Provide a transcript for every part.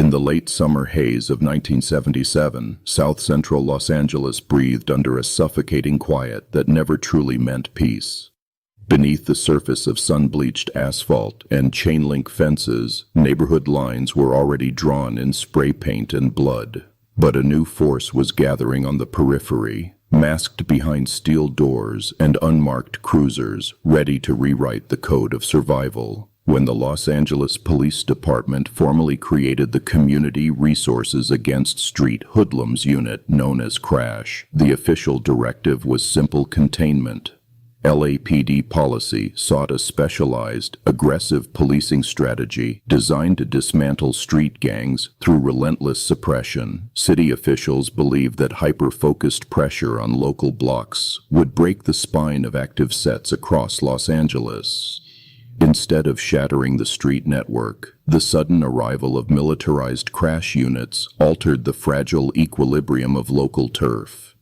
In the late summer haze of 1977, South Central Los Angeles breathed under a suffocating quiet that never truly meant peace. Beneath the surface of sun-bleached asphalt and chain-link fences, neighborhood lines were already drawn in spray paint and blood. But a new force was gathering on the periphery, masked behind steel doors and unmarked cruisers, ready to rewrite the code of survival. When the Los Angeles Police Department formally created the Community Resources Against Street Hoodlums Unit known as CRASH, the official directive was simple containment. LAPD policy sought a specialized, aggressive policing strategy designed to dismantle street gangs through relentless suppression. City officials believed that hyper-focused pressure on local blocks would break the spine of active sets across Los Angeles. Instead of shattering the street network, the sudden arrival of militarized crash units altered the fragile equilibrium of local turf.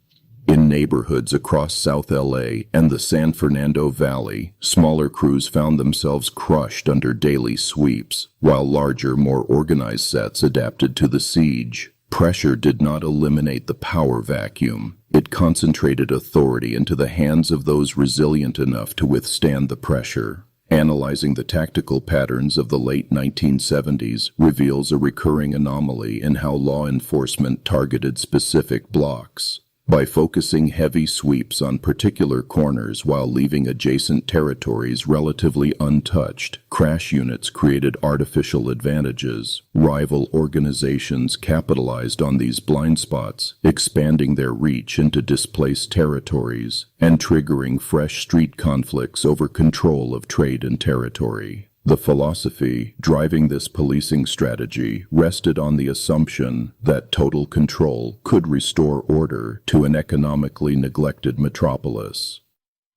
In neighborhoods across South LA and the San Fernando Valley, smaller crews found themselves crushed under daily sweeps, while larger, more organized sets adapted to the siege. Pressure did not eliminate the power vacuum. It concentrated authority into the hands of those resilient enough to withstand the pressure. Analyzing the tactical patterns of the late 1970s reveals a recurring anomaly in how law enforcement targeted specific blocks. By focusing heavy sweeps on particular corners while leaving adjacent territories relatively untouched, crash units created artificial advantages. Rival organizations capitalized on these blind spots, expanding their reach into displaced territories and triggering fresh street conflicts over control of trade and territory. The philosophy driving this policing strategy rested on the assumption that total control could restore order to an economically neglected metropolis.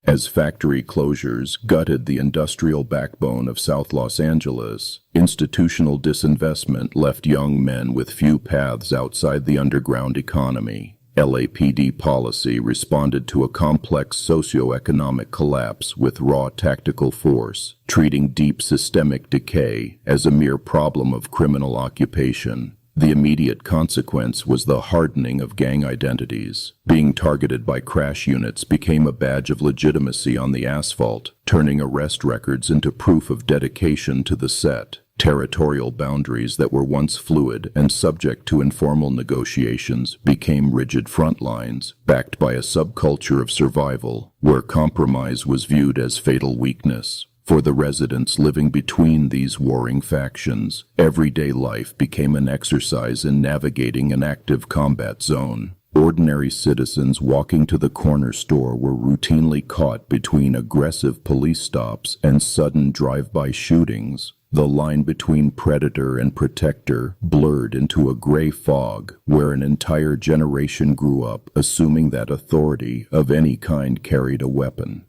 As factory closures gutted the industrial backbone of South Los Angeles, institutional disinvestment left young men with few paths outside the underground economy. LAPD policy responded to a complex socio-economic collapse with raw tactical force, treating deep systemic decay as a mere problem of criminal occupation. The immediate consequence was the hardening of gang identities. Being targeted by crash units became a badge of legitimacy on the asphalt, turning arrest records into proof of dedication to the set. Territorial boundaries that were once fluid and subject to informal negotiations became rigid front lines, backed by a subculture of survival, where compromise was viewed as fatal weakness. For the residents living between these warring factions, everyday life became an exercise in navigating an active combat zone. Ordinary citizens walking to the corner store were routinely caught between aggressive police stops and sudden drive-by shootings. The line between predator and protector blurred into a gray fog where an entire generation grew up assuming that authority of any kind carried a weapon.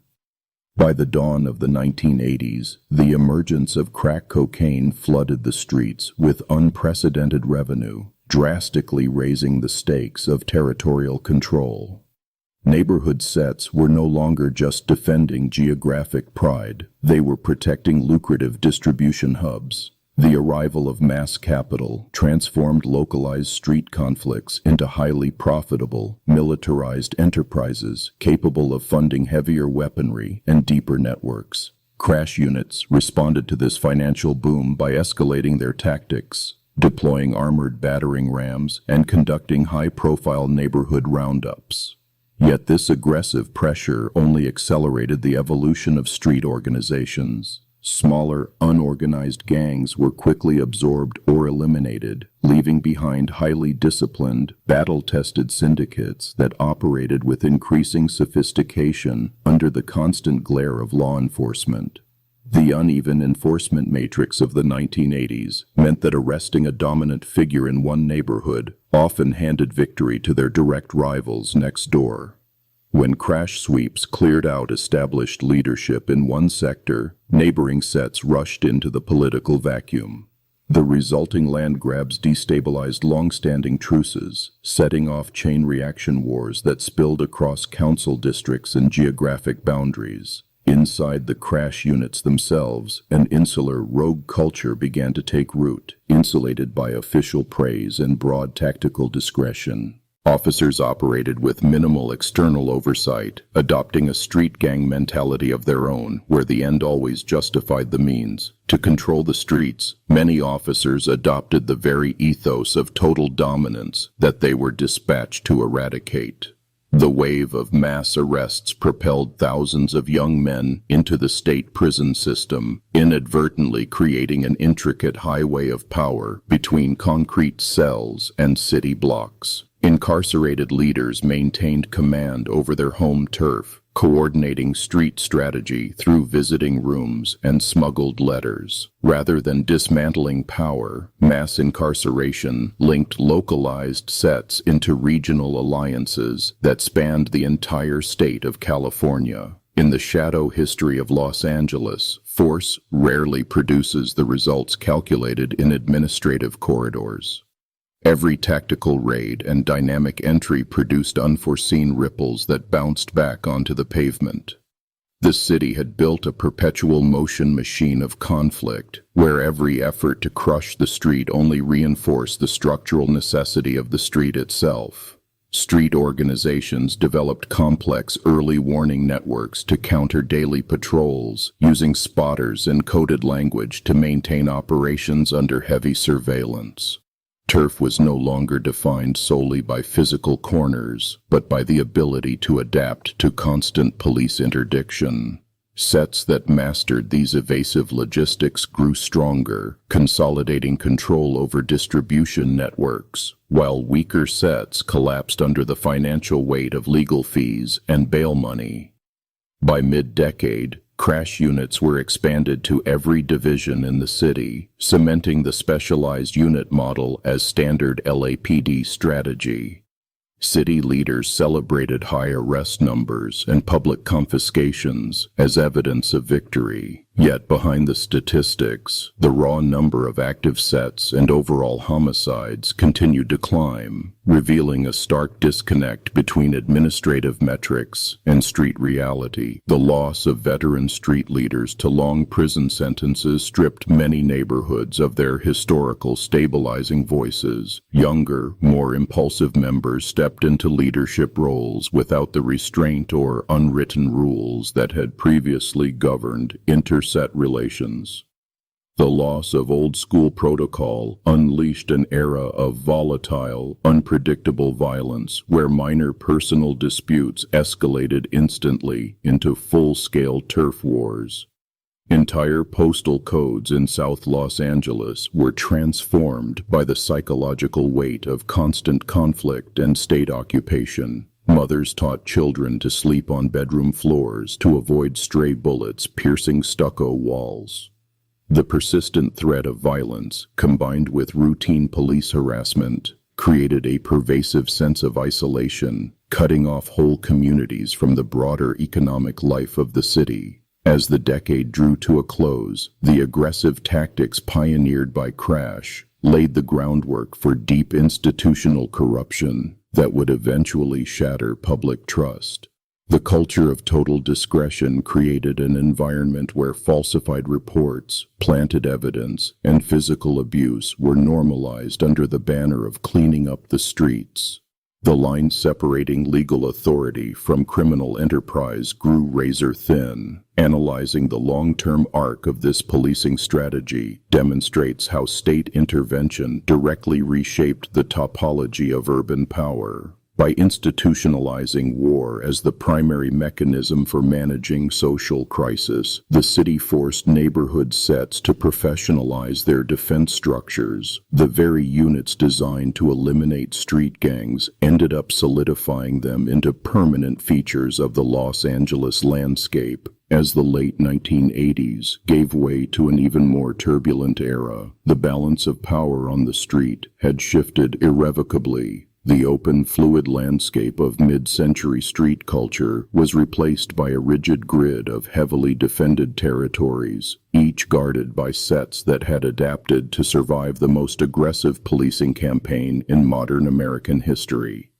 By the dawn of the 1980s, the emergence of crack cocaine flooded the streets with unprecedented revenue, drastically raising the stakes of territorial control. Neighborhood sets were no longer just defending geographic pride, they were protecting lucrative distribution hubs. The arrival of mass capital transformed localized street conflicts into highly profitable, militarized enterprises capable of funding heavier weaponry and deeper networks. Crash units responded to this financial boom by escalating their tactics, deploying armored battering rams and conducting high-profile neighborhood roundups. Yet this aggressive pressure only accelerated the evolution of street organizations. Smaller, unorganized gangs were quickly absorbed or eliminated, leaving behind highly disciplined, battle-tested syndicates that operated with increasing sophistication under the constant glare of law enforcement. The uneven enforcement matrix of the 1980s meant that arresting a dominant figure in one neighborhood often handed victory to their direct rivals next door. When crash sweeps cleared out established leadership in one sector, neighboring sets rushed into the political vacuum. The resulting land grabs destabilized long-standing truces, setting off chain reaction wars that spilled across council districts and geographic boundaries. Inside the crash units themselves, an insular rogue culture began to take root, insulated by official praise and broad tactical discretion. Officers operated with minimal external oversight, adopting a street gang mentality of their own, where the end always justified the means. To control the streets, many officers adopted the very ethos of total dominance that they were dispatched to eradicate. The wave of mass arrests propelled thousands of young men into the state prison system, inadvertently creating an intricate highway of power between concrete cells and city blocks. Incarcerated leaders maintained command over their home turf, coordinating street strategy through visiting rooms and smuggled letters. Rather than dismantling power, mass incarceration linked localized sets into regional alliances that spanned the entire state of California. In the shadow history of Los Angeles, force rarely produces the results calculated in administrative corridors. Every tactical raid and dynamic entry produced unforeseen ripples that bounced back onto the pavement. The city had built a perpetual motion machine of conflict, where every effort to crush the street only reinforced the structural necessity of the street itself. Street organizations developed complex early warning networks to counter daily patrols, using spotters and coded language to maintain operations under heavy surveillance. Turf was no longer defined solely by physical corners, but by the ability to adapt to constant police interdiction. Sets that mastered these evasive logistics grew stronger, consolidating control over distribution networks, while weaker sets collapsed under the financial weight of legal fees and bail money. By mid-decade, crash units were expanded to every division in the city, cementing the specialized unit model as standard LAPD strategy. City leaders celebrated high arrest numbers and public confiscations as evidence of victory. Yet behind the statistics, the raw number of active sets and overall homicides continued to climb, revealing a stark disconnect between administrative metrics and street reality. The loss of veteran street leaders to long prison sentences stripped many neighborhoods of their historical stabilizing voices. Younger, more impulsive members stepped into leadership roles without the restraint or unwritten rules that had previously governed interset relations. The loss of old-school protocol unleashed an era of volatile, unpredictable violence where minor personal disputes escalated instantly into full-scale turf wars. Entire postal codes in South Los Angeles were transformed by the psychological weight of constant conflict and state occupation. Mothers taught children to sleep on bedroom floors to avoid stray bullets piercing stucco walls. The persistent threat of violence, combined with routine police harassment, created a pervasive sense of isolation, cutting off whole communities from the broader economic life of the city. As the decade drew to a close, the aggressive tactics pioneered by Crash laid the groundwork for deep institutional corruption that would eventually shatter public trust. The culture of total discretion created an environment where falsified reports, planted evidence, and physical abuse were normalized under the banner of cleaning up the streets. The line separating legal authority from criminal enterprise grew razor thin. Analyzing the long-term arc of this policing strategy demonstrates how state intervention directly reshaped the topology of urban power. By institutionalizing war as the primary mechanism for managing social crisis, the city forced neighborhood sets to professionalize their defense structures. The very units designed to eliminate street gangs ended up solidifying them into permanent features of the Los Angeles landscape. As the late 1980s gave way to an even more turbulent era, the balance of power on the street had shifted irrevocably. The open, fluid landscape of mid-century street culture was replaced by a rigid grid of heavily defended territories, each guarded by sets that had adapted to survive the most aggressive policing campaign in modern American history.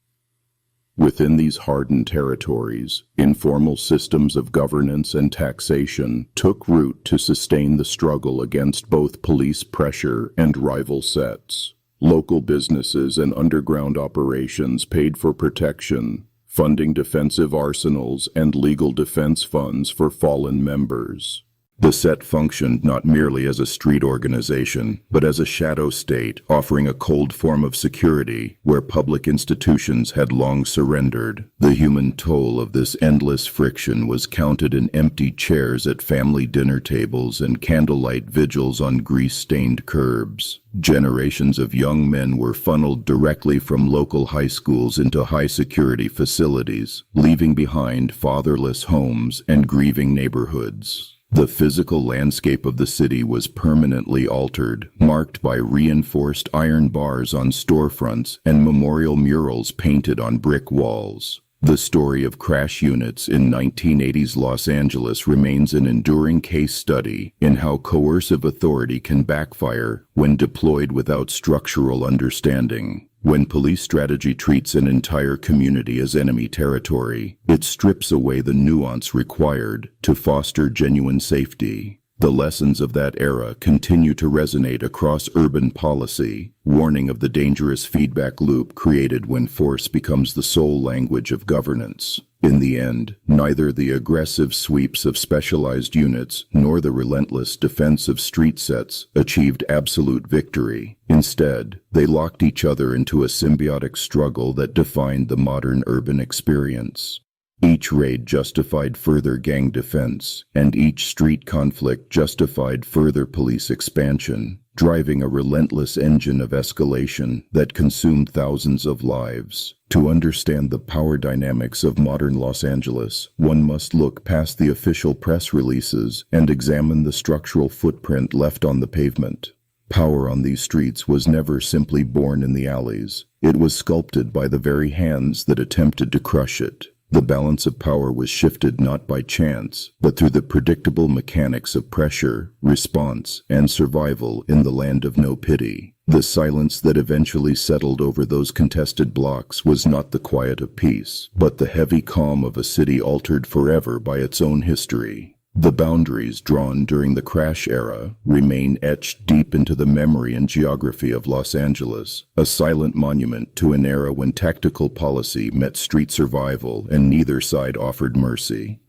Within these hardened territories, informal systems of governance and taxation took root to sustain the struggle against both police pressure and rival sets. Local businesses and underground operations paid for protection, funding defensive arsenals and legal defense funds for fallen members. The set functioned not merely as a street organization, but as a shadow state offering a cold form of security where public institutions had long surrendered. The human toll of this endless friction was counted in empty chairs at family dinner tables and candlelight vigils on grease-stained curbs. Generations of young men were funneled directly from local high schools into high-security facilities, leaving behind fatherless homes and grieving neighborhoods. The physical landscape of the city was permanently altered, marked by reinforced iron bars on storefronts and memorial murals painted on brick walls. The story of crash units in 1980s Los Angeles remains an enduring case study in how coercive authority can backfire when deployed without structural understanding. When police strategy treats an entire community as enemy territory, it strips away the nuance required to foster genuine safety. The lessons of that era continue to resonate across urban policy, warning of the dangerous feedback loop created when force becomes the sole language of governance. In the end, neither the aggressive sweeps of specialized units nor the relentless defense of street sets achieved absolute victory. Instead, they locked each other into a symbiotic struggle that defined the modern urban experience. Each raid justified further gang defense, and each street conflict justified further police expansion, driving a relentless engine of escalation that consumed thousands of lives. To understand the power dynamics of modern Los Angeles, one must look past the official press releases and examine the structural footprint left on the pavement. Power on these streets was never simply born in the alleys. It was sculpted by the very hands that attempted to crush it. The balance of power was shifted not by chance, but through the predictable mechanics of pressure, response, and survival in the land of no pity. The silence that eventually settled over those contested blocks was not the quiet of peace, but the heavy calm of a city altered forever by its own history. The boundaries drawn during the crash era remain etched deep into the memory and geography of Los Angeles, a silent monument to an era when tactical policy met street survival and neither side offered mercy.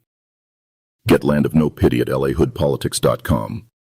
Get Land of No Pity at lahoodpolitics.com.